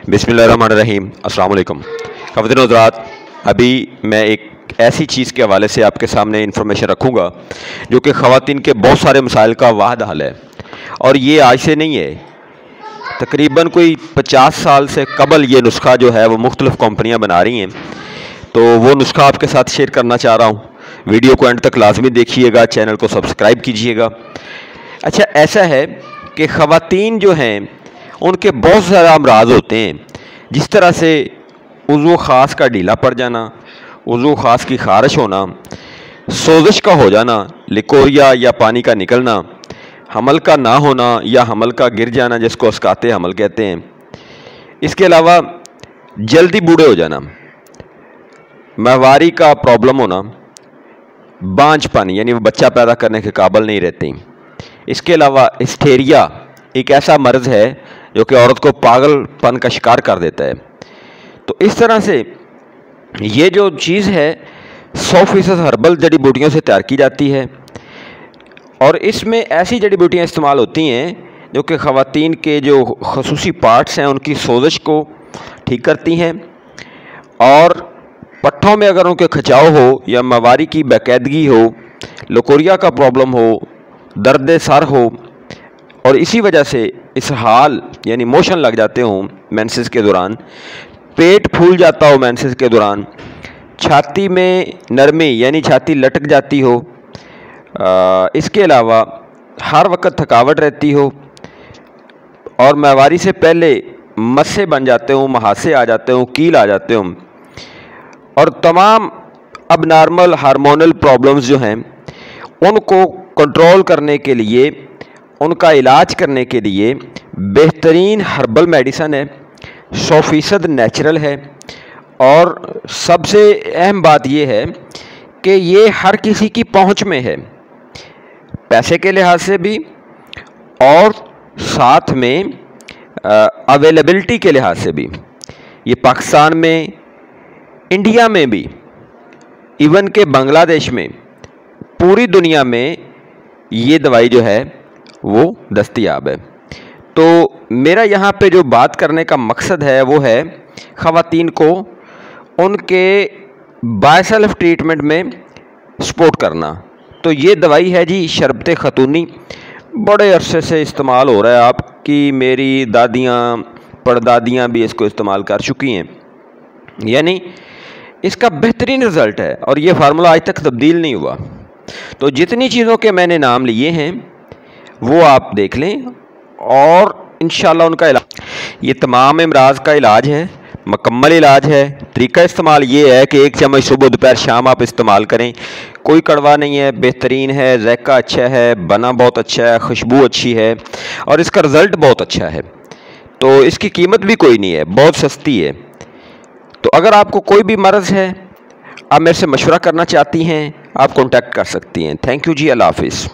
बिस्मिल्लाहिर्रहमानिर्रहीम। अस्सलाम वालेकुम ख़वातीन और हज़रात, अभी मैं एक ऐसी चीज़ के हवाले से आपके सामने इन्फॉर्मेशन रखूँगा जो कि ख़वातीन के बहुत सारे मसाइल का वाहिद हल है। और ये आज से नहीं है, तकरीबन कोई 50 साल से कबल ये नुस्खा जो है वो मुख्तलिफ़ कंपनियाँ बना रही हैं। तो वो नुस्खा आपके साथ शेयर करना चाह रहा हूँ। वीडियो को एंड तक लाजमी देखिएगा, चैनल को सब्सक्राइब कीजिएगा। अच्छा, ऐसा है कि ख़वातीन जो हैं उनके बहुत सारे अमराज होते हैं, जिस तरह से उज़्व ख़ास का ढीला पड़ जाना, उज़्व ख़ास की ख़ारिश होना, सोजिश का हो जाना, लिकोरिया या पानी का निकलना, हमल का ना होना या हमल का गिर जाना जिसको अस्काते हमल कहते हैं। इसके अलावा जल्दी बूढ़े हो जाना, माहवारी का प्रॉब्लम होना, बांझ पानी यानी वो बच्चा पैदा करने के काबिल नहीं रहती। इसके अलावा हिस्टेरिया एक ऐसा मर्ज़ है जो कि औरत को पागलपन का शिकार कर देता है। तो इस तरह से ये जो चीज़ है 100% हर्बल जड़ी बूटियों से तैयार की जाती है और इसमें ऐसी जड़ी बूटियाँ इस्तेमाल होती हैं जो कि ख़वातीन के जो ख़ुसूसी पार्ट्स हैं उनकी सोजिश को ठीक करती हैं, और पट्ठों में अगर उनके खिंचाव हो या माहवारी की बाकायदगी हो, लकोरिया का प्रॉब्लम हो, दर्द सर हो, और इसी वजह से इसहाल यानी मोशन लग जाते हों मेंसेस के दौरान, पेट फूल जाता हो मेंसेस के दौरान, छाती में नरमी यानी छाती लटक जाती हो, इसके अलावा हर वक्त थकावट रहती हो, और माहवारी से पहले मस्से बन जाते हों, महासे आ जाते हों, कील आ जाते हों, और तमाम अब नॉर्मल हार्मोनल प्रॉब्लम्स जो हैं उनको कंट्रोल करने के लिए, उनका इलाज करने के लिए बेहतरीन हर्बल मेडिसन है, 100% नेचुरल है। और सबसे अहम बात यह है कि ये हर किसी की पहुंच में है, पैसे के लिहाज से भी और साथ में अवेलेबिलिटी के लिहाज से भी। ये पाकिस्तान में, इंडिया में भी, इवन के बांग्लादेश में, पूरी दुनिया में ये दवाई जो है वो दस्तयाब है। तो मेरा यहाँ पे जो बात करने का मकसद है वो है ख़वातीन को उनके बायसेल्फ ट्रीटमेंट में सपोर्ट करना। तो ये दवाई है जी शरबत खतूनी, बड़े अरसे से इस्तेमाल हो रहा है, आपकी मेरी दादियाँ परदादियाँ भी इसको इस्तेमाल कर चुकी हैं, यानी इसका बेहतरीन रिज़ल्ट है और ये फार्मूला आज तक तब्दील नहीं हुआ। तो जितनी चीज़ों के मैंने नाम लिए हैं वो आप देख लें और इंशाल्लाह उनका इलाज, ये तमाम अमराज का इलाज है, मुकम्मल इलाज है। तरीका इस्तेमाल ये है कि 1 चम्मच सुबह दोपहर शाम आप इस्तेमाल करें। कोई कड़वा नहीं है, बेहतरीन है, ज़ायका अच्छा है, बना बहुत अच्छा है, खुशबू अच्छी है और इसका रिज़ल्ट बहुत अच्छा है। तो इसकी कीमत भी कोई नहीं है, बहुत सस्ती है। तो अगर आपको कोई भी मर्ज़ है, आप मेरे से मशवरा करना चाहती हैं, आप कॉन्टैक्ट कर सकती हैं। थैंक यू जी, अल्लाह हाफिज़।